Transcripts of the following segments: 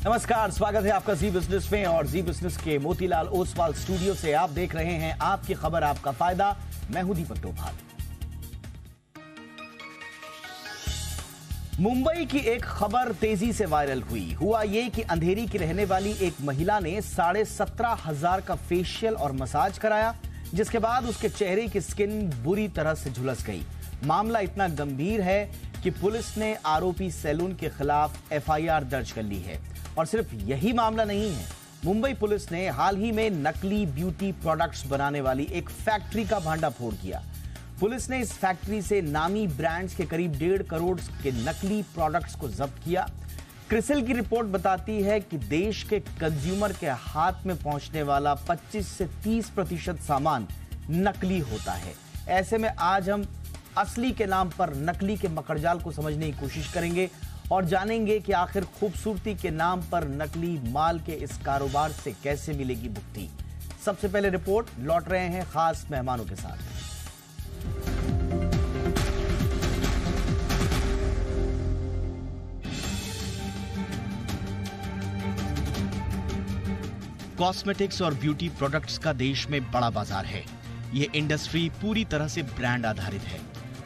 नमस्कार, स्वागत है आपका जी बिजनेस में। और जी बिजनेस के मोतीलाल ओसवाल स्टूडियो से आप देख रहे हैं आपकी खबर आपका फायदा। मैं हूं दीपक डोभाल। मुंबई की एक खबर तेजी से वायरल हुई। हुआ ये कि अंधेरी की रहने वाली एक महिला ने 17,500 का फेशियल और मसाज कराया, जिसके बाद उसके चेहरे की स्किन बुरी तरह से झुलस गई। मामला इतना गंभीर है कि पुलिस ने आरोपी सैलून के खिलाफ एफआईआर दर्ज कर ली है। और सिर्फ यही मामला नहीं है, मुंबई पुलिस ने हाल ही में नकली ब्यूटी प्रोडक्ट्स बनाने वाली एक फैक्ट्री का भांडाफोड़ किया। पुलिस ने इस फैक्ट्री से नामी ब्रांड्स के करीब 1.5 करोड़ के नकली प्रोडक्ट्स को जब्त किया। क्रिसिल की रिपोर्ट बताती है कि देश के कंज्यूमर के हाथ में पहुंचने वाला 25 से 30% सामान नकली होता है। ऐसे में आज हम असली के नाम पर नकली के मकड़जाल को समझने की कोशिश करेंगे और जानेंगे कि आखिर खूबसूरती के नाम पर नकली माल के इस कारोबार से कैसे मिलेगी मुक्ति। सबसे पहले रिपोर्ट लौट रहे हैं खास मेहमानों के साथ। कॉस्मेटिक्स और ब्यूटी प्रोडक्ट्स का देश में बड़ा बाजार है। ये इंडस्ट्री पूरी तरह से ब्रांड आधारित है।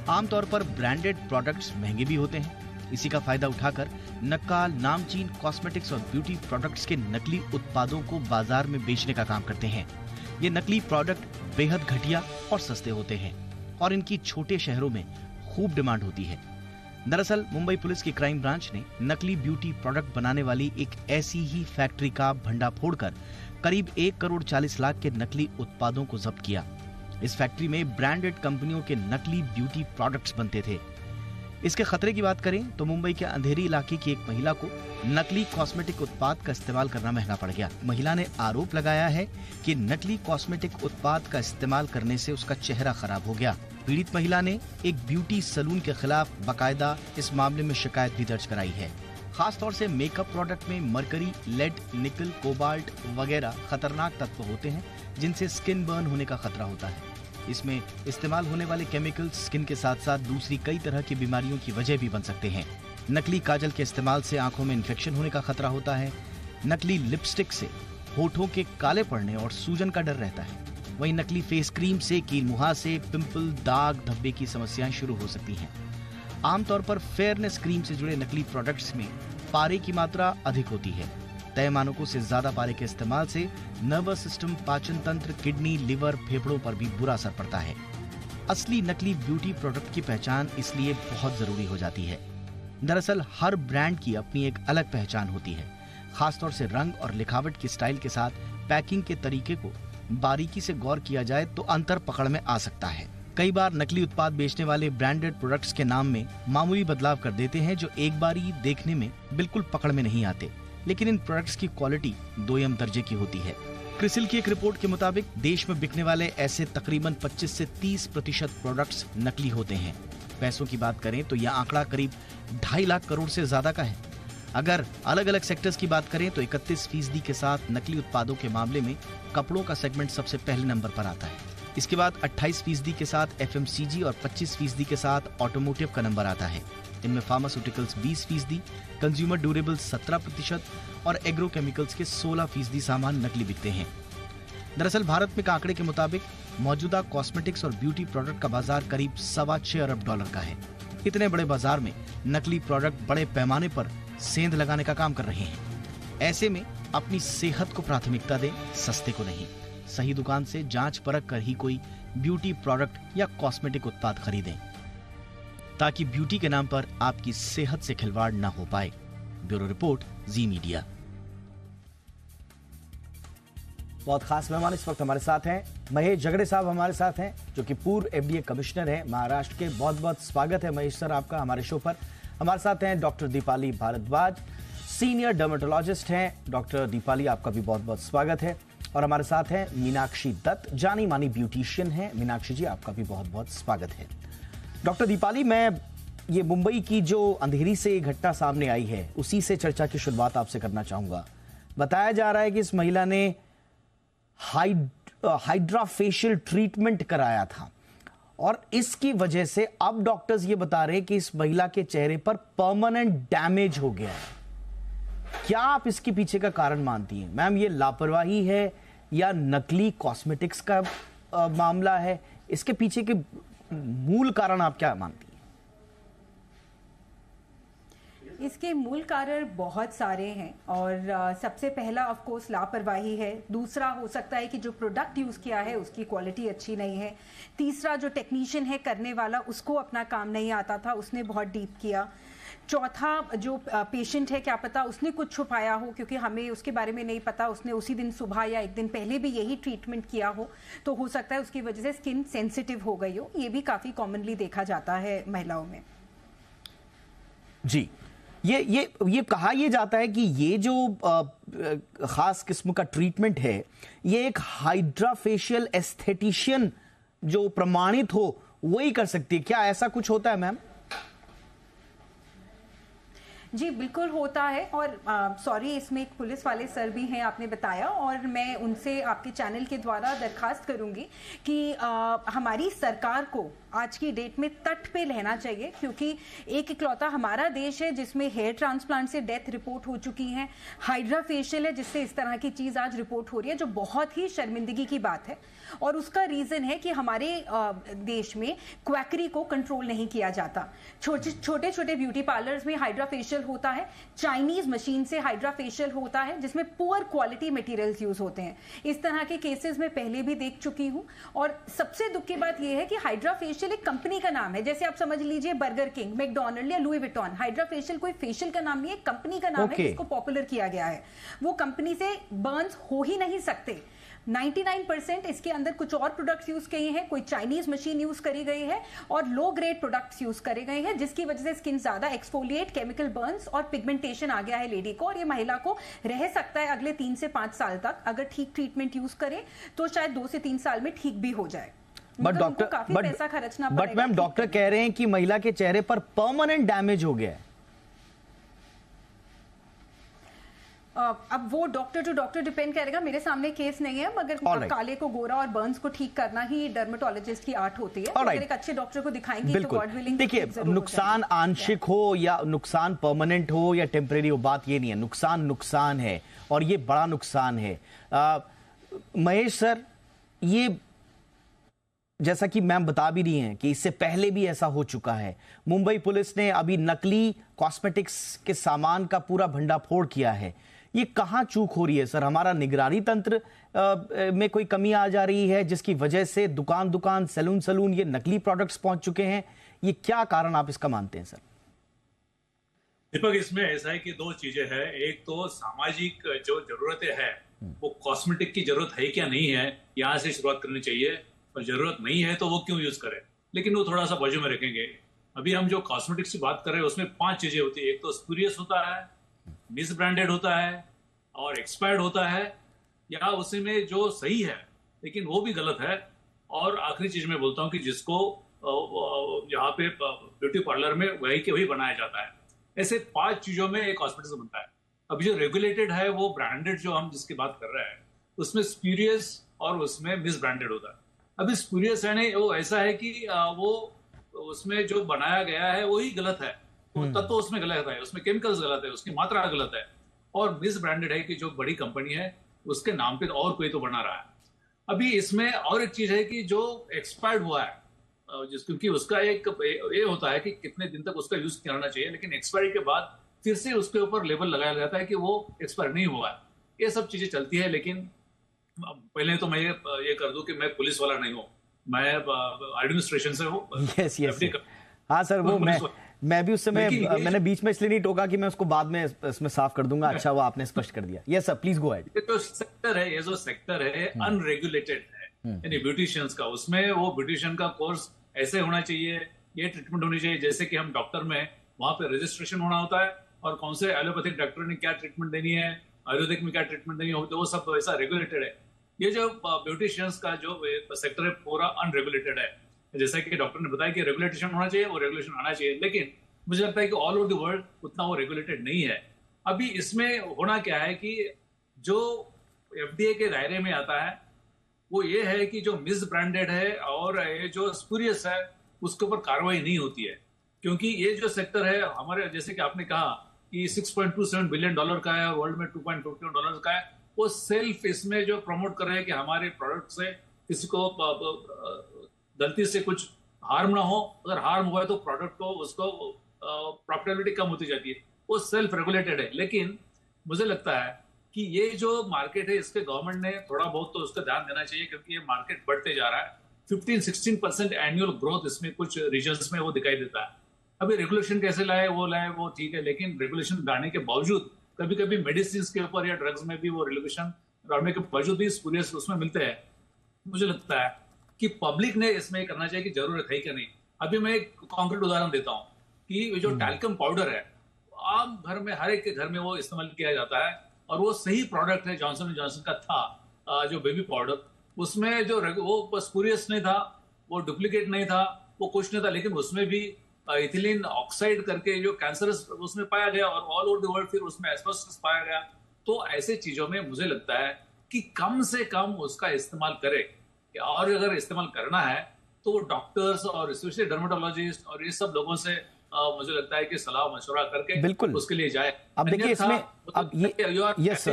आमतौर पर ब्रांडेड प्रोडक्ट्स महंगे भी होते हैं। इसी का फायदा उठाकर नक्काल नामचीन कॉस्मेटिक्स और ब्यूटी प्रोडक्ट्स के नकली उत्पादों को बाजार में बेचने का काम करते हैं। ये नकली प्रोडक्ट बेहद घटिया और सस्ते होते हैं और इनकी छोटे शहरों में खूब डिमांड होती है। दरअसल मुंबई पुलिस की क्राइम ब्रांच ने नकली ब्यूटी प्रोडक्ट बनाने वाली एक ऐसी ही फैक्ट्री का भंडाफोड़ कर करीब 1 करोड़ 40 लाख के नकली उत्पादों को जब्त किया। इस फैक्ट्री में ब्रांडेड कंपनियों के नकली ब्यूटी प्रोडक्ट्स बनते थे। इसके खतरे की बात करें तो मुंबई के अंधेरी इलाके की एक महिला को नकली कॉस्मेटिक उत्पाद का इस्तेमाल करना महंगा पड़ गया। महिला ने आरोप लगाया है कि नकली कॉस्मेटिक उत्पाद का इस्तेमाल करने से उसका चेहरा खराब हो गया। पीड़ित महिला ने एक ब्यूटी सैलून के खिलाफ बाकायदा इस मामले में शिकायत भी दर्ज कराई है। खास तौर से मेकअप प्रोडक्ट में मरकरी, लेड, निकल, कोबाल्ट वगैरह खतरनाक तत्व होते हैं जिनसे स्किन बर्न होने का खतरा होता है। इसमें इस्तेमाल होने वाले केमिकल्स स्किन के साथ साथ दूसरी कई तरह की बीमारियों की वजह भी बन सकते हैं। नकली काजल के इस्तेमाल से आंखों में इन्फेक्शन होने का खतरा होता है। नकली लिपस्टिक से होठों के काले पड़ने और सूजन का डर रहता है। वहीं नकली फेस क्रीम से कील मुहासे, पिंपल, दाग, धब्बे की समस्याएं शुरू हो सकती हैं। आमतौर पर फेयरनेस क्रीम से जुड़े नकली प्रोडक्ट्स में पारे की मात्रा अधिक होती है। तय मानकों से ज्यादा पारे के इस्तेमाल से नर्वस सिस्टम, पाचन तंत्र, किडनी, लिवर, फेफड़ों पर भी बुरा असर पड़ता है। असली नकली ब्यूटी प्रोडक्ट की पहचान इसलिए बहुत जरूरी हो जाती है। दरअसल हर ब्रांड की अपनी एक अलग पहचान होती है। खासतौर से रंग और लिखावट की स्टाइल के साथ पैकिंग के तरीके को बारीकी से गौर किया जाए तो अंतर पकड़ में आ सकता है। कई बार नकली उत्पाद बेचने वाले ब्रांडेड प्रोडक्ट्स के नाम में मामूली बदलाव कर देते हैं जो एक बार ही देखने में बिल्कुल पकड़ में नहीं आते, लेकिन इन प्रोडक्ट्स की क्वालिटी दोयम दर्जे की होती है। क्रिसिल की एक रिपोर्ट के मुताबिक देश में बिकने वाले ऐसे तकरीबन 25 से 30% प्रोडक्ट्स नकली होते हैं। पैसों की बात करें तो यह आंकड़ा करीब 2.5 लाख करोड़ से ज्यादा का है। अगर अलग अलग सेक्टर्स की बात करें तो 31% के साथ नकली उत्पादों के मामले में कपड़ों का सेगमेंट सबसे पहले नंबर पर आता है। इसके बाद 28% के साथ एफएमसीजी और 25% के साथ ऑटोमोटिव का नंबर आता है। इनमें फार्मास्यूटिकल्स 20%, कंज्यूमर ड्यूरेबल्स 17% और एग्रो केमिकल्स के 16% सामान नकली बिकते हैं। दरअसल भारत में के आंकड़े के मुताबिक मौजूदा कॉस्मेटिक्स और ब्यूटी प्रोडक्ट का बाजार करीब $6.25 अरब का है। इतने बड़े बाजार में नकली प्रोडक्ट बड़े पैमाने पर सेंध लगाने का काम कर रहे हैं। ऐसे में अपनी सेहत को प्राथमिकता दें, सस्ते को नहीं। सही दुकान से जांच परख कर ही कोई ब्यूटी प्रोडक्ट या कॉस्मेटिक उत्पाद खरीदें ताकि ब्यूटी के नाम पर आपकी सेहत से खिलवाड़ न हो पाए। ब्यूरो रिपोर्ट, जी मीडिया। बहुत खास मेहमान इस वक्त हमारे साथ हैं। महेश झगड़े साहब हमारे साथ हैं, जो कि पूर्व एफडीए कमिश्नर हैं महाराष्ट्र के। बहुत बहुत स्वागत है महेश सर आपका हमारे शो पर। हमारे साथ हैं doctor Deepali Bhardwaj, senior dermatologist हैं। डॉक्टर दीपाली आपका भी बहुत बहुत स्वागत है। और हमारे साथ हैं मीनाक्षी दत्त, जानी मानी ब्यूटिशियन हैं। मीनाक्षी जी आपका भी बहुत बहुत स्वागत है। डॉक्टर दीपाली, मैं ये मुंबई की जो अंधेरी से घटना सामने आई है उसी से चर्चा की शुरुआत आपसे करना चाहूंगा। बताया जा रहा है कि इस महिला ने हाइड्रा फेशियल ट्रीटमेंट कराया था और इसकी वजह से अब डॉक्टर्स ये बता रहे हैं कि इस महिला के चेहरे पर परमानेंट डैमेज हो गया है। क्या आप इसके पीछे का कारण मानती हैं मैम? ये लापरवाही है या नकली कॉस्मेटिक्स का मामला है? इसके पीछे के मूल कारण आप क्या मानती हैं? इसके मूल कारण बहुत सारे हैं और सबसे पहला ऑफ कोर्स लापरवाही है। दूसरा हो सकता है कि जो प्रोडक्ट यूज़ किया है उसकी क्वालिटी अच्छी नहीं है। तीसरा जो टेक्नीशियन है करने वाला उसको अपना काम नहीं आता था, उसने बहुत डीप किया। चौथा जो पेशेंट है क्या पता उसने कुछ छुपाया हो क्योंकि हमें उसके बारे में नहीं पता, उसने उसी दिन सुबह या एक दिन पहले भी यही ट्रीटमेंट किया हो, तो हो सकता है उसकी वजह से स्किन सेंसिटिव हो गई हो। ये भी काफ़ी कॉमनली देखा जाता है महिलाओं में। जी, ये कहा यह जाता है कि ये जो खास किस्म का ट्रीटमेंट है ये एक हाइड्रा फेशियल एस्थेटिशियन जो प्रमाणित हो वही कर सकती है, क्या ऐसा कुछ होता है मैम? जी बिल्कुल होता है और सॉरी इसमें एक पुलिस वाले सर भी हैं आपने बताया, और मैं उनसे आपके चैनल के द्वारा दरखास्त करूंगी कि हमारी सरकार को आज की डेट में तट पे रहना चाहिए, क्योंकि एक इकलौता हमारा देश है जिसमें हेयर ट्रांसप्लांट से डेथ रिपोर्ट हो चुकी है, हाइड्रा फेशियल है जिससे इस तरह की चीज आज रिपोर्ट हो रही है, जो बहुत ही शर्मिंदगी की बात है। और उसका रीजन है कि हमारे देश में क्वैकरी को कंट्रोल नहीं किया जाता। छोटे छोटे ब्यूटी पार्लर्स में हाइड्रा फेशियल होता है, चाइनीज मशीन से हाइड्रा फेशियल होता है जिसमें पुअर क्वालिटी मटेरियल्स यूज होते हैं। इस तरह के केसेस में पहले भी देख चुकी हूं। और सबसे दुख की बात यह है कि हाइड्रा फेशियल एक कंपनी का नाम है, जैसे आप समझ लीजिए बर्गर किंग, मैकडॉनल्ड या लुई विटॉन। हाइड्रा फेशियल कोई फेशियल का नाम नहीं है, कंपनी का नाम है जिसको पॉपुलर किया गया है। वो कंपनी से बर्न्स हो ही नहीं सकते। 99% इसके अंदर कुछ और प्रोडक्ट्स यूज किए हैं, कोई चाइनीज मशीन यूज करी गई है और लो ग्रेड प्रोडक्ट्स यूज करे गए हैं, जिसकी वजह से स्किन ज्यादा एक्सफोलिएट, केमिकल बर्न्स और पिगमेंटेशन आ गया है लेडी को। और ये महिला को रह सकता है अगले 3 से 5 साल तक, अगर ठीक ट्रीटमेंट यूज करे तो शायद 2 से 3 साल में ठीक भी हो जाए। बट डॉक्टर, काफी पैसा खर्चना पड़ेगा। बट मैम डॉक्टर कह रहे हैं कि महिला के चेहरे पर परमानेंट डैमेज हो गया है। अब वो डॉक्टर टू डॉक्टर डिपेंड करेगा, मेरे सामने केस नहीं है, मगर काले को गोरा और बर्न्स को ठीक करना ही डर्मेटोलॉजिस्ट की आर्ट होती है। अगर एक अच्छे डॉक्टर को दिखाएंगे तो गॉड विलिंग। देखिए, नुकसान आंशिक हो या नुकसान परमानेंट हो या टेम्परेरी हो, बात ये नहीं है, नुकसान है और ये बड़ा नुकसान है। महेश सर, ये जैसा कि मैम बता भी रही हैं कि इससे पहले भी ऐसा हो चुका है। मुंबई पुलिस ने अभी नकली कॉस्मेटिक्स के सामान का पूरा भंडाफोड़ किया है। ये कहां चूक हो रही है सर? हमारा निगरानी तंत्र में कोई कमी आ जा रही है जिसकी वजह से दुकान सैलून ये नकली प्रोडक्ट्स पहुंच चुके हैं? ये क्या कारण आप इसका मानते हैं सर? दीपक, इसमें ऐसा है कि 2 चीजें हैं। एक तो सामाजिक जो जरूरतें हैं वो कॉस्मेटिक की जरूरत है क्या नहीं है, यहाँ से शुरुआत करनी चाहिए। और जरूरत नहीं है तो वो क्यों यूज करें, लेकिन वो थोड़ा सा बाजू में रखेंगे। अभी हम जो कॉस्मेटिक्स की बात कर रहे हैं उसमें 5 चीजें होती है। एक तो स्पूरियस होता है, मिस ब्रांडेड होता है और एक्सपायर्ड होता है, या उसी में जो सही है लेकिन वो भी गलत है। और आखिरी चीज मैं बोलता हूँ कि जिसको यहाँ पे ब्यूटी पार्लर में वही के वही बनाया जाता है। ऐसे 5 चीजों में एक कॉस्मेटिक्स बनता है। अभी जो रेगुलेटेड है वो ब्रांडेड जो हम जिसकी बात कर रहे हैं उसमें स्पूरियस और उसमें मिस ब्रांडेड होता है। अभी स्पूरियस है नहीं, वो ऐसा है कि वो उसमें जो बनाया गया है वही गलत है, तत्व उसमें गलत है, उसमें केमिकल्स गलत है, उसकी मात्रा गलत है। और मिस ब्रांडेड है कि जो बड़ी कंपनी है उसके नाम पे और कोई तो बना रहा है। अभी इसमें और एक चीज है कि जो एक्सपायर्ड हुआ है, क्योंकि उसका एक ये होता है कि कितने दिन तक उसका यूज करना चाहिए, लेकिन एक्सपायरी के बाद फिर से उसके ऊपर लेबल लगाया जाता है कि वो एक्सपायर नहीं हुआ है। ये सब चीजें चलती है। लेकिन पहले तो मैं ये कर दूं कि मैं पुलिस वाला नहीं हूँ, मैं एडमिनिस्ट्रेशन से हूँ। यस हाँ सर, वो मैं भी उस समय मैंने बीच में इसलिए नहीं टोका कि मैं उसको बाद में इसमें साफ कर दूंगा। अच्छा, वो आपने स्पष्ट कर दिया। Yes sir, please go ahead. ये जो सेक्टर है अनरेगुलेटेड है, यानी ब्यूटिशियंस का, उसमें वो ब्यूटिशियन का कोर्स ऐसे होना चाहिए, ये ट्रीटमेंट होनी चाहिए जैसे कि हम डॉक्टर में वहां पे रजिस्ट्रेशन होना होता है और कौन से एलोपैथिक डॉक्टर ने क्या ट्रीटमेंट देनी है, आयुर्वेदिक में क्या ट्रीटमेंट देनी होती है, वो सब ऐसा रेगुलेटेड है। ये जो ब्यूटिशियंस का जो सेक्टर है पूरा अनरेगुलेटेड है। जैसा कि डॉक्टर ने बताया कि रेगुलेशन होना चाहिए, वो रेगुलेशन आना चाहिए, लेकिन मुझे लगता है कि ऑल ओवर द वर्ल्ड उतना वो रेगुलेटेड नहीं है। अभी इसमें होना क्या है कि जो FDA के दायरे में आता है वो ये है कि जो मिस ब्रांडेड है और ये जो स्पूरियस है उसके ऊपर कार्रवाई नहीं होती है, क्योंकि ये जो सेक्टर है हमारे, जैसे कि आपने कहा कि $6.27 बिलियन का है और वर्ल्ड में $2.51 का है, वो सेल्फ इसमें जो प्रमोट कर रहे हैं कि हमारे प्रोडक्ट से किसी को गलती से कुछ हार्म ना हो, अगर हार्म हुआ है तो प्रोडक्ट को उसको प्रॉफिटेबिलिटी कम होती जाती है, वो सेल्फ रेगुलेटेड है। लेकिन मुझे लगता है कि ये जो मार्केट है इसके गवर्नमेंट ने थोड़ा बहुत तो उसका ध्यान देना चाहिए, क्योंकि ये मार्केट बढ़ते जा रहा है। 15-16% एनुअल ग्रोथ इसमें कुछ रीजन्स में वो दिखाई देता है। अभी रेगुलेशन कैसे लाए वो ठीक है, लेकिन रेगुलेशन लाने के बावजूद कभी कभी मेडिसिन के ऊपर या ड्रग्स में भी वो रेगुलेशन लाने के बावजूद भी स्पूरियस उसमें मिलते हैं। मुझे लगता है कि पब्लिक ने इसमें करना चाहिए कि जरूरत है क्या नहीं। अभी मैं एक कॉन्क्रीट उदाहरण देता हूँ कि जो टैल्कम पाउडर है, आम घर में हर एक के घर में वो इस्तेमाल किया जाता है और वो सही प्रोडक्ट है, जॉनसन एंड जॉनसन का था जो बेबी पाउडर, उसमें जो वो स्पूरियस नहीं था, वो डुप्लीकेट नहीं था, वो कुछ नहीं था, लेकिन उसमें भी इथिलीन ऑक्साइड करके जो कैंसरस उसमें पाया गया और ऑल ओवर द वर्ल्ड फिर उसमें एस्बेस्टस पाया गया। तो ऐसे चीजों में मुझे लगता है कि कम से कम उसका इस्तेमाल करे, और अगर इस्तेमाल करना है तो वो डॉक्टर्स और स्पेशली डर्मेटोलॉजिस्ट और ये सब लोगों से मुझे लगता है कि सलाह मशवरा करके बिल्कुल उसके लिए जाए। अब देखिए इसमें अब ये यस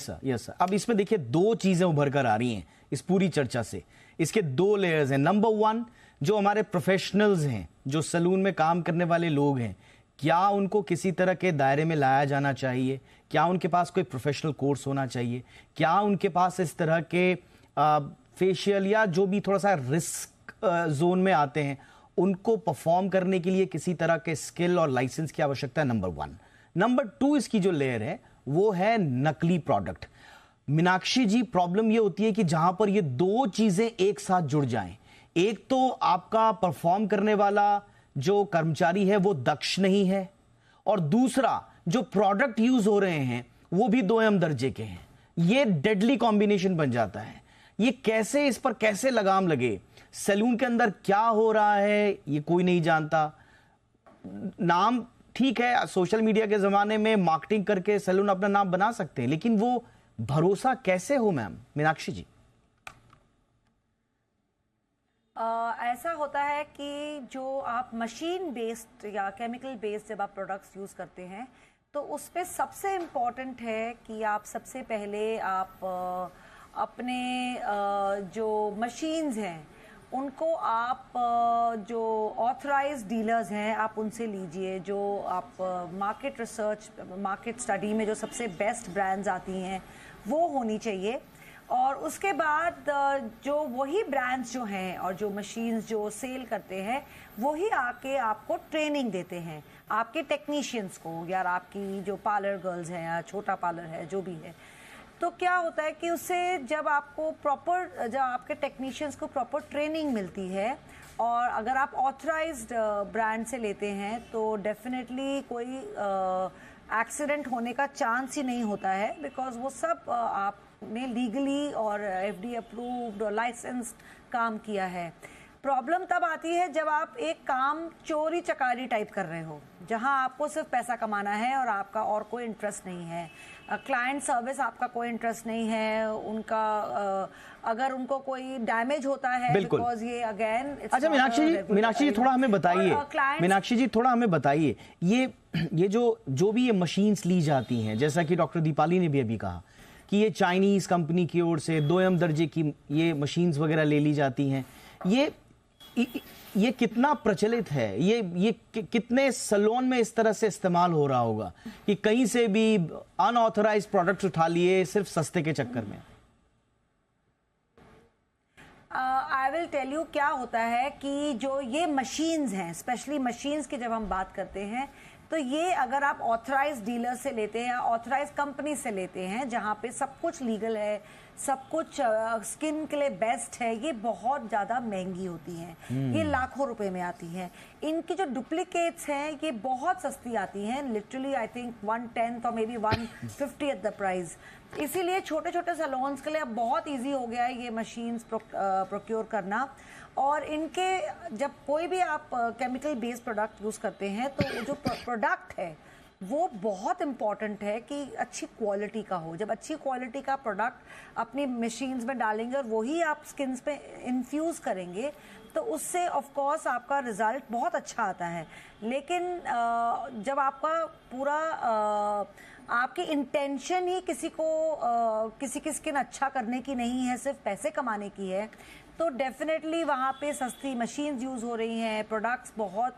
सर अब इसमें देखिए दो चीजें उभर कर आ रही हैं इस पूरी चर्चा से। इसके दो लेयर्स हैं। नंबर वन, जो हमारे प्रोफेशनल्स हैं, जो सलून में काम करने वाले लोग हैं, क्या उनको किसी तरह के दायरे में लाया जाना चाहिए? क्या उनके पास कोई प्रोफेशनल कोर्स होना चाहिए? क्या उनके पास इस तरह के फेशियल या जो भी थोड़ा सा रिस्क जोन में आते हैं उनको परफॉर्म करने के लिए किसी तरह के स्किल और लाइसेंस की आवश्यकता है? Number one. नंबर टू, इसकी जो लेयर है वो है नकली प्रोडक्ट। मीनाक्षी जी, प्रॉब्लम ये होती है कि जहां पर ये दो चीजें एक साथ जुड़ जाएं, एक तो आपका परफॉर्म करने वाला जो कर्मचारी है वो दक्ष नहीं है, और दूसरा जो प्रोडक्ट यूज हो रहे हैं वो भी दोयम दर्जे के हैं। ये डेडली कॉम्बिनेशन बन जाता है। ये कैसे, इस पर कैसे लगाम लगे? सैलून के अंदर क्या हो रहा है ये कोई नहीं जानता। नाम ठीक है, सोशल मीडिया के जमाने में मार्केटिंग करके सैलून अपना नाम बना सकते हैं, लेकिन वो भरोसा कैसे हो मैम? मीनाक्षी जी। ऐसा होता है कि जो आप मशीन बेस्ड या केमिकल बेस्ड जब आप प्रोडक्ट्स यूज़ करते हैं तो उस पर सबसे इम्पॉर्टेंट है कि आप सबसे पहले आप अपने जो मशीन्स हैं उनको आप जो ऑथराइज्ड डीलर्स हैं आप उनसे लीजिए, जो आप मार्केट रिसर्च, मार्केट स्टडी में जो सबसे बेस्ट ब्रांड्स आती हैं वो होनी चाहिए। और उसके बाद जो वही ब्रांड्स जो हैं और जो मशीन्स जो सेल करते हैं वही आके आपको ट्रेनिंग देते हैं, आपके टेक्नीशियंस को, या आपकी जो पार्लर गर्ल्स हैं या छोटा पार्लर है जो भी है। तो क्या होता है कि उससे जब आपको प्रॉपर, जब आपके टेक्नीशियंस को प्रॉपर ट्रेनिंग मिलती है और अगर आप ऑथराइज्ड ब्रांड से लेते हैं तो डेफिनेटली कोई एक्सीडेंट होने का चांस ही नहीं होता है, बिकॉज वो सब आपने लीगली और एफडी अप्रूव्ड और लाइसेंस्ड काम किया है। प्रॉब्लम तब आती है जब आप एक काम चोरी चकारी टाइप कर रहे हो, जहां आपको सिर्फ पैसा कमाना है और आपका और कोई इंटरेस्ट नहीं है, क्लाइंट सर्विस आपका कोई इंटरेस्ट नहीं है, उनका अगर उनको कोई डैमेज होता है बिकॉज ये अगेन। अच्छा मीनाक्षी जी थोड़ा हमें बताइए, मीनाक्षी जी थोड़ा हमें बताइए, ये जो भी ये मशीन्स ली जाती हैं, जैसा कि डॉक्टर दीपाली ने भी अभी कहा कि ये चाइनीज कंपनी की ओर से दोयम दर्जे की ये मशीन्स वगैरह ले ली जाती हैं, ये कितना प्रचलित है? ये कितने सैलून में इस तरह से इस्तेमाल हो रहा होगा कि कहीं से भी अनऑथराइज्ड प्रोडक्ट्स उठा लिए सिर्फ सस्ते के चक्कर में? आई विल टेल यू क्या होता है कि जो ये मशीन्स हैं, स्पेशली मशीन्स की जब हम बात करते हैं तो ये अगर आप ऑथराइज्ड डीलर से लेते हैं या ऑथराइज्ड कंपनी से लेते हैं जहाँ पे सब कुछ लीगल है, सब कुछ स्किन के लिए बेस्ट है, ये बहुत ज़्यादा महंगी होती हैं। ये लाखों रुपए में आती हैं। इनकी जो डुप्लीकेट्स हैं ये बहुत सस्ती आती हैं, लिटरली आई थिंक 1/10 और may be 1/50 at the price. इसीलिए छोटे छोटे सैलून्स के लिए अब बहुत ईजी हो गया है ये मशीन्स प्रोक्योर करना। और इनके जब कोई भी आप केमिकल बेस्ड प्रोडक्ट यूज़ करते हैं तो जो प्रोडक्ट है वो बहुत इम्पॉर्टेंट है कि अच्छी क्वालिटी का हो। जब अच्छी क्वालिटी का प्रोडक्ट अपनी मशीन्स में डालेंगे और वही आप स्किन्स पे इन्फ्यूज़ करेंगे तो उससे ऑफ कोर्स आपका रिजल्ट बहुत अच्छा आता है। लेकिन जब आपका पूरा आपकी इंटेंशन ही किसी की स्किन अच्छा करने की नहीं है, सिर्फ पैसे कमाने की है, तो डेफिनेटली वहाँ पे सस्ती मशीन्स यूज हो रही हैं, प्रोडक्ट्स बहुत,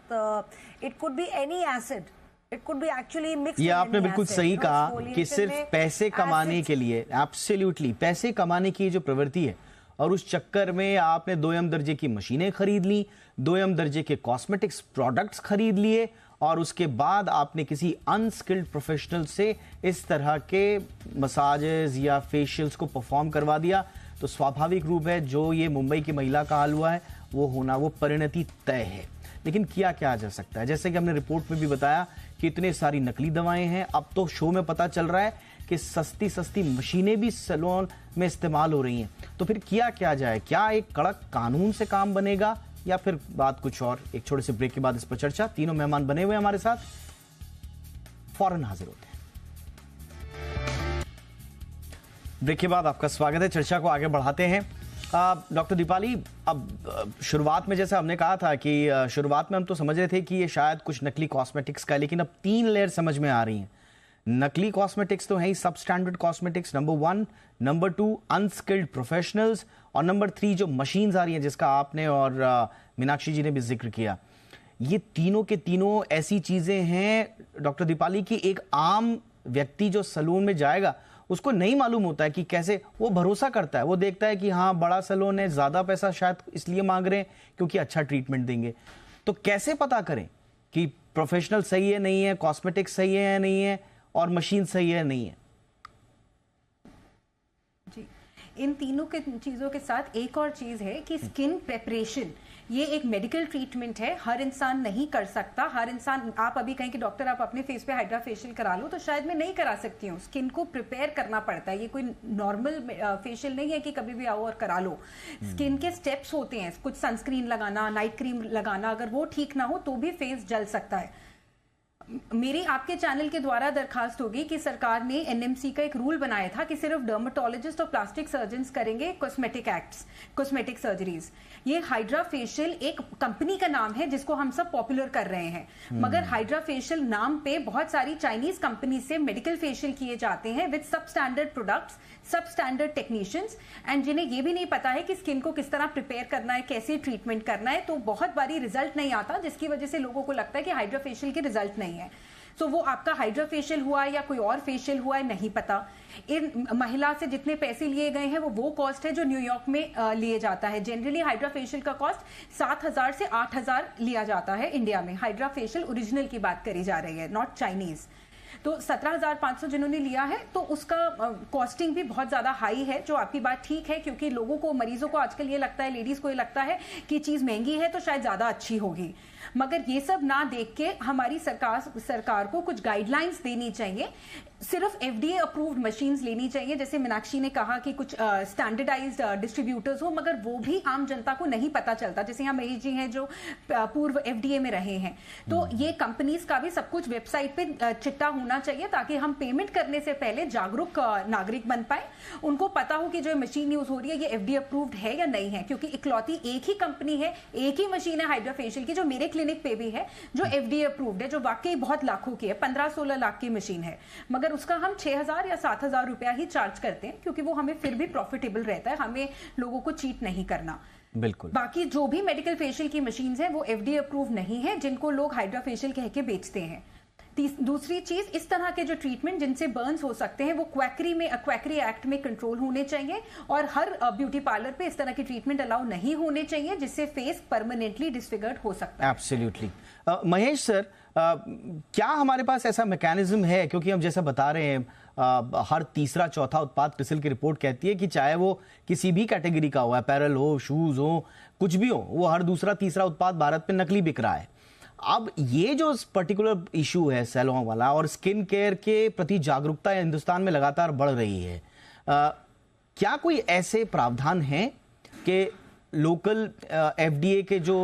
it could be any acid, it could be actually mixed. ये आपने बिल्कुल सही कहा कि सिर्फ पैसे कमाने के लिए, एब्सोल्युटली पैसे कमाने की जो प्रवृत्ति है, और उस चक्कर में आपने दोयम दर्जे की मशीनें खरीद ली, दोयम दर्जे के कॉस्मेटिक्स प्रोडक्ट्स खरीद लिए, और उसके बाद आपने किसी अनस्किल्ड प्रोफेशनल से इस तरह के मसाजेस या फेशियल्स को परफॉर्म करवा दिया, तो स्वाभाविक रूप है जो ये मुंबई की महिला का हाल हुआ है वो होना, वो परिणति तय है। लेकिन किया क्या जा सकता है? जैसे कि हमने रिपोर्ट में भी बताया कि इतने सारी नकली दवाएं हैं। अब तो शो में पता चल रहा है कि सस्ती सस्ती मशीनें भी सैलून में इस्तेमाल हो रही हैं। तो फिर किया क्या जाए? क्या एक कड़क कानून से काम बनेगा या फिर बात कुछ और? एक छोटे से ब्रेक के बाद इस पर चर्चा। तीनों मेहमान बने हुए हमारे साथ, फौरन हाजिर होते हैं। ब्रेक के बाद आपका स्वागत है। चर्चा को आगे बढ़ाते हैं। डॉक्टर दीपाली, अब शुरुआत में जैसे हमने कहा था कि शुरुआत में हम तो समझ रहे थे कि ये शायद कुछ नकली कॉस्मेटिक्स का, लेकिन अब 3 लेयर समझ में आ रही हैं। नकली कॉस्मेटिक्स तो है ही, सब standard cosmetics number 1, number 2 unskilled professionals, और नंबर 3 जो मशीन्स आ रही हैं जिसका आपने और मीनाक्षी जी ने भी जिक्र किया। ये तीनों के तीनों ऐसी चीजें हैं डॉक्टर दीपाली की एक आम व्यक्ति जो सैलून में जाएगा उसको नहीं मालूम होता है कि कैसे वो भरोसा करता है। वो देखता है कि हाँ बड़ा सैलून है, ज्यादा पैसा शायद इसलिए मांग रहे हैं क्योंकि अच्छा ट्रीटमेंट देंगे। तो कैसे पता करें कि प्रोफेशनल सही है नहीं है, कॉस्मेटिक सही है या नहीं है, और मशीन सही है नहीं है? जी, इन तीनों के चीज़ों के साथ एक और चीज़ है कि स्किन प्रेपरेशन, ये एक मेडिकल ट्रीटमेंट है, हर इंसान नहीं कर सकता। हर इंसान, आप अभी कहें कि डॉक्टर आप अपने फेस पे हाइड्रा फेशियल करा लो, तो शायद मैं नहीं करा सकती हूँ। स्किन को प्रिपेयर करना पड़ता है, ये कोई नॉर्मल फेशियल नहीं है कि कभी भी आओ और करा लो। स्किन के स्टेप्स होते हैं, कुछ सनस्क्रीन लगाना, नाइट क्रीम लगाना, अगर वो ठीक ना हो तो भी फेस जल सकता है। मेरी आपके चैनल के द्वारा दरखास्त होगी कि सरकार ने एनएमसी का एक रूल बनाया था कि सिर्फ डर्मेटोलॉजिस्ट और प्लास्टिक सर्जन्स करेंगे कॉस्मेटिक सर्जरीज। ये हाइड्रा फेशियल एक कंपनी का नाम है जिसको हम सब पॉपुलर कर रहे हैं, मगर हाइड्रा फेशियल नाम पे बहुत सारी चाइनीज कंपनी से मेडिकल फेशियल किए जाते हैं विद सब स्टैंडर्ड प्रोडक्ट्स, सब स्टैंडर्ड टेक्नीशियंस, एंड जिन्हें ये भी नहीं पता है कि स्किन को किस तरह प्रिपेयर करना है, कैसे ट्रीटमेंट करना है। तो बहुत बारी रिजल्ट नहीं आता, जिसकी वजह से लोगों को लगता है कि हाइड्रा फेशियल के रिजल्ट नहीं है। तो वो आपका हाइड्रा फेशियल हुआ है या कोई और फेशियल हुआ है नहीं पता। इन महिला से जितने पैसे लिए गए हैं वो कॉस्ट है जो न्यूयॉर्क में लिए जाता है। जनरली हाइड्रा फेशियल का कॉस्ट 7,000 से 8,000 लिया जाता है इंडिया में। हाइड्रा फेशियल ओरिजिनल की बात करी जा रही है, नॉट चाइनीज। तो 17,500 जिन्होंने लिया है तो उसका कॉस्टिंग भी बहुत ज्यादा हाई है, जो आपकी बात ठीक है, क्योंकि लोगों को, मरीजों को आजकल ये लगता है, लेडीज को ये लगता है कि चीज महंगी है तो शायद ज्यादा अच्छी होगी। मगर ये सब ना देख के हमारी सरकार को कुछ गाइडलाइंस देनी चाहिए। सिर्फ FDA अप्रूव्ड मशीन्स लेनी चाहिए, जैसे मीनाक्षी ने कहा कि कुछ स्टैंडर्डाइज्ड डिस्ट्रीब्यूटर्स हो, मगर वो भी आम जनता को नहीं पता चलता। जैसे यहाँ महेश जी हैं जो पूर्व FDA में रहे हैं, तो ये कंपनीज का भी सब कुछ वेबसाइट पे चिट्टा होना चाहिए ताकि हम पेमेंट करने से पहले जागरूक नागरिक बन पाए। उनको पता हो कि जो मशीन यूज हो रही है ये FDA अप्रूव्ड है या नहीं है, क्योंकि इकलौती एक ही कंपनी है, एक ही मशीन है हाइड्रा फेशियल की जो मेरे क्लिनिक पे भी है, जो FDA अप्रूव्ड है, जो वाकई बहुत लाखों की है, 15-16 लाख की मशीन है, मगर उसका हम 6,000 या 7,000 रुपया ही चार्ज करते हैं, क्योंकि वो हमें फिर भी प्रॉफिटेबल रहता है, हमें लोगों को चीट नहीं करना। बिल्कुल। बाकी जो भी मेडिकल फेशियल की मशीन्स हैं वो FDA अप्रूव नहीं है, जिनको लोग हाइड्रा फेशियल कह के बेचते हैं। दूसरी चीज, इस तरह के जो ट्रीटमेंट जिनसे बर्न्स हो सकते हैं वो क्वैकरी एक्ट में कंट्रोल होने चाहिए, और हर ब्यूटी पार्लर पे इस तरह के ट्रीटमेंट अलाउ नहीं होने चाहिए जिससे फेस परमानेंटली डिसफिगर्ड हो सकता है। एब्सोल्युटली। महेश सर, क्या हमारे पास ऐसा मैकेनिज्म है, क्योंकि हम जैसा बता रहे हैं हर तीसरा चौथा उत्पाद, क्रिसिल की रिपोर्ट कहती है कि चाहे वो किसी भी कैटेगरी का हो, अपैरल हो, शूज हो, कुछ भी हो, वो हर दूसरा तीसरा उत्पाद भारत में नकली बिक रहा है। अब ये जो पर्टिकुलर इशू है सैलून वाला, और स्किन केयर के प्रति जागरूकता हिंदुस्तान में लगातार बढ़ रही है, क्या कोई ऐसे प्रावधान हैं कि लोकल FDA के जो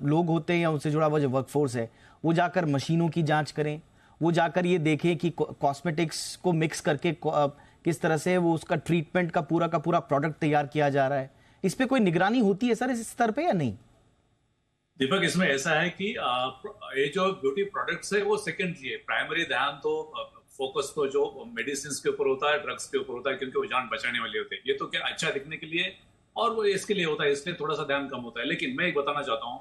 लोग होते हैं या उनसे जुड़ा हुआ जो वर्कफोर्स है वो जाकर मशीनों की जांच करें, वो जाकर ये देखें कि कॉस्मेटिक्स को मिक्स करके किस तरह से वो उसका ट्रीटमेंट का पूरा प्रोडक्ट तैयार किया जा रहा है? इस पे कोई निगरानी होती है सर इस स्तर पे या नहीं? दीपक, इसमें ऐसा है कि ये जो ब्यूटी प्रोडक्ट्स है वो सेकेंडरी है। प्राइमरी ध्यान तो फोकस तो जो मेडिसिन के ऊपर होता है, ड्रग्स के ऊपर होता है, क्योंकि वो जान बचाने वाले होते हैं। ये तो क्या अच्छा दिखने के लिए और वो इसके लिए होता है, इसलिए थोड़ा सा ध्यान कम होता है। लेकिन मैं एक बताना चाहता हूँ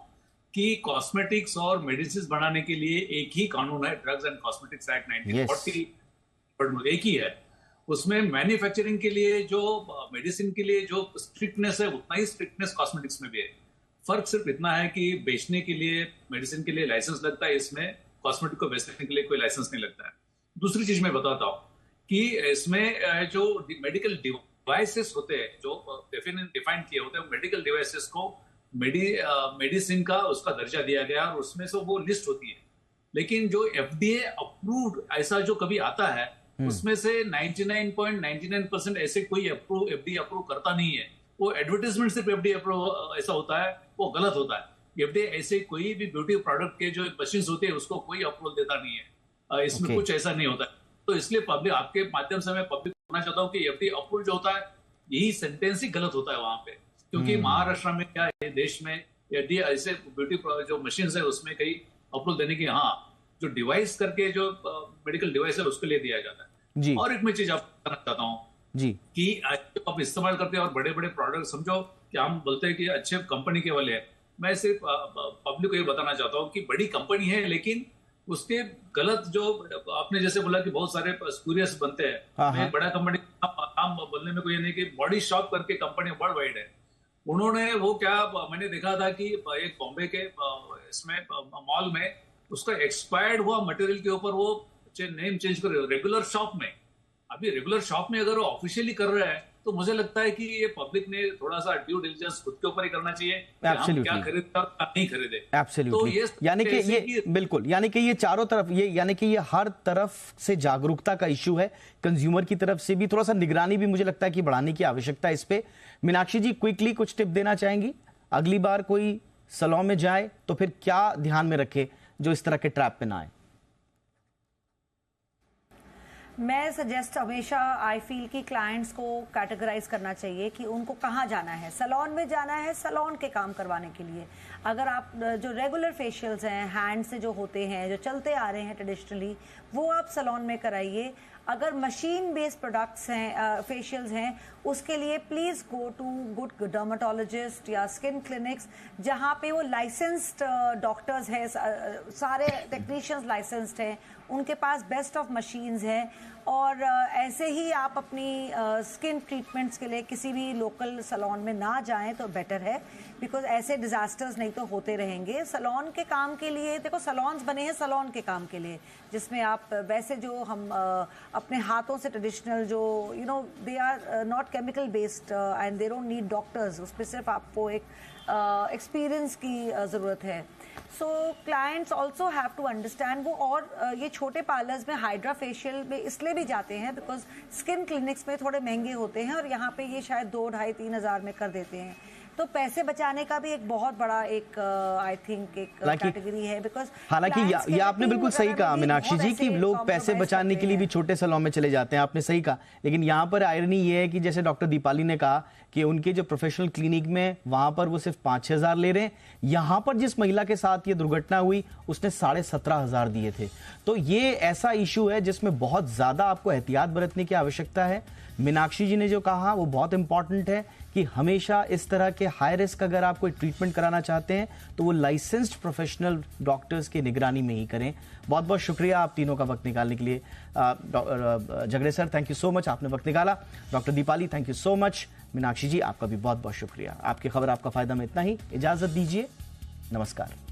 कि कॉस्मेटिक्स और मेडिसिन बनाने के लिए एक ही कानून है, ड्रग्स एंड कॉस्मेटिक्स एक्ट 1940, एक ही है। उसमें मैन्युफैक्चरिंग के लिए जो मेडिसिन के लिए जो स्ट्रिक्टनेस है, उतना ही स्ट्रिक्टनेस कॉस्मेटिक्स में भी है। फर्क सिर्फ इतना है कि बेचने के लिए, मेडिसिन के लिए लाइसेंस लगता है, इसमें कॉस्मेटिक को बेचने के लिए कोई लाइसेंस नहीं लगता है। दूसरी चीज मैं बताता हूँ कि इसमें जो मेडिकल डिवाइसेस होते हैं, जो डिफाइन किए होते हैं, मेडिकल डिवाइसेस को मेडिसिन का उसका दर्जा दिया गया और उसमें से वो लिस्ट होती है। लेकिन जो FDA अप्रूव्ड ऐसा जो कभी आता है, उसमें से 99.99% ऐसे कोई FDA अप्रूव करता नहीं है। वो एडवर्टाइजमेंट सिर्फ FDA अप्रूव ऐसा होता है, वो गलत होता है। FDA ऐसे कोई भी ब्यूटी प्रोडक्ट के जो मशीन होते हैं उसको कोई अप्रूवल देता नहीं है। इसमें कुछ ऐसा नहीं होता है। तो इसलिए पब्लिक, आपके माध्यम से मैं पब्लिक को कहना चाहता हूँ कि FDA अप्रूव जो होता है, यही सेंटेंस ही गलत होता है वहां पे। क्योंकि महाराष्ट्र में क्या है, देश में FDA ऐसे ब्यूटी जो मशीन है उसमें कहीं अप्रूवल देने की, हाँ, जो डिवाइस करके जो मेडिकल डिवाइस है उसके लिए दिया जाता है जी। और एक मैं चीज आपको बताना चाहता हूँ जी कि आप इस्तेमाल करते हैं और बड़े बड़े प्रोडक्ट, समझो कि हम बोलते हैं कि अच्छे कंपनी के वाले हैं। मैं सिर्फ पब्लिक को ये बताना चाहता हूँ कि बड़ी कंपनी है, लेकिन उसके गलत जो आपने जैसे बोला कि बहुत सारे स्पूरियस बनते हैं। मैं बड़ा कंपनी नाम बोलने में कोई ये नहीं कि बॉडी शॉप करके कंपनी वर्ल्ड वाइड है। उन्होंने वो क्या, मैंने देखा था कि एक बॉम्बे के इसमें मॉल में उसका एक्सपायर्ड हुआ मटेरियल के ऊपर वो नेम चेंज कर, रेगुलर शॉप में। अभी रेगुलर शॉप में अगर वो ऑफिशियली कर रहा है तो मुझे लगता है कि ये पब्लिक ने थोड़ा सा ड्यू डिलिजेंस खुद के ऊपर ही करना चाहिए कि हम क्या खरीदते और क्या नहीं खरीदे। एब्सोल्युटली। तो ये यानी कि ये बिल्कुल, यानी कि ये चारों तरफ, ये यानी कि ये हर तरफ से जागरूकता का इश्यू है। कंज्यूमर की तरफ से भी थोड़ा सा निगरानी भी मुझे लगता है कि बढ़ाने की आवश्यकता है इस पे। मीनाक्षी जी, क्विकली कुछ टिप देना चाहेंगी? अगली बार कोई सैलून में जाए तो फिर क्या ध्यान में रखे जो इस तरह के ट्रैप पे ना आए? मैं सजेस्ट हमेशा आई फील कि क्लाइंट्स को कैटेगराइज करना चाहिए कि उनको कहाँ जाना है। सैलून में जाना है सैलून के काम करवाने के लिए। अगर आप जो रेगुलर फेशियल्स हैं, हैंड से जो होते हैं, जो चलते आ रहे हैं ट्रेडिशनली, वो आप सैलून में कराइए। अगर मशीन बेस्ड प्रोडक्ट्स हैं, फेशियल्स हैं, उसके लिए please go to good dermatologist या स्किन क्लिनिक्स, जहाँ पे वो लाइसेंस्ड डॉक्टर्स हैं, सारे टेक्नीशियंस लाइसेंस्ड हैं, उनके पास बेस्ट ऑफ मशीन्स हैं। और ऐसे ही आप अपनी स्किन ट्रीटमेंट्स के लिए किसी भी लोकल सैलून में ना जाएं तो बेटर है, बिकॉज ऐसे डिजास्टर्स नहीं तो होते रहेंगे। सैलून के काम के लिए, देखो सैलून्स बने हैं सैलून के काम के लिए, जिसमें आप वैसे जो हम अपने हाथों से ट्रेडिशनल जो they are not chemical based and they don't need doctors, उसमें सिर्फ आपको एक एक्सपीरियंस की ज़रूरत है। So clients also have to understand वो। और ये छोटे पार्लर्स में हाइड्रा फेशियल में इसलिए भी जाते हैं बिकॉज स्किन क्लिनिक्स में थोड़े महंगे होते हैं और यहाँ पे ये शायद 2, 2,5, 3 हज़ार में कर देते हैं। तो पैसे बचाने का भी एक बहुत बड़ा एक आई थिंक एक कैटेगरी है। बिकॉज हालांकि ये आपने बिल्कुल सही कहा मीनाक्षी जी कि लोग पैसे बचाने के लिए भी छोटे सैलून में चले जाते हैं, आपने सही कहा। लेकिन यहाँ पर आयरनी ये है कि जैसे डॉक्टर दीपाली ने कहा कि उनके जो प्रोफेशनल क्लिनिक में वहां पर वो सिर्फ 5-6 हज़ार ले रहे हैं। यहां पर जिस महिला के साथ ये दुर्घटना हुई उसने 17,500 दिए थे। तो ये ऐसा इशू है जिसमें बहुत ज्यादा आपको एहतियात बरतने की आवश्यकता है। मीनाक्षी जी ने जो कहा वो बहुत इंपॉर्टेंट है कि हमेशा इस तरह के हाई रिस्क अगर आप कोई ट्रीटमेंट कराना चाहते हैं तो वो लाइसेंस्ड प्रोफेशनल डॉक्टर्स की निगरानी में ही करें। बहुत बहुत शुक्रिया आप तीनों का वक्त निकालने के लिए। Jagde sir, thank you so much, आपने वक्त निकाला। Doctor Deepali, thank you so much. Meenakshi ji, आपका भी बहुत बहुत शुक्रिया। आपकी खबर आपका फायदा में इतना ही। इजाजत दीजिए, नमस्कार।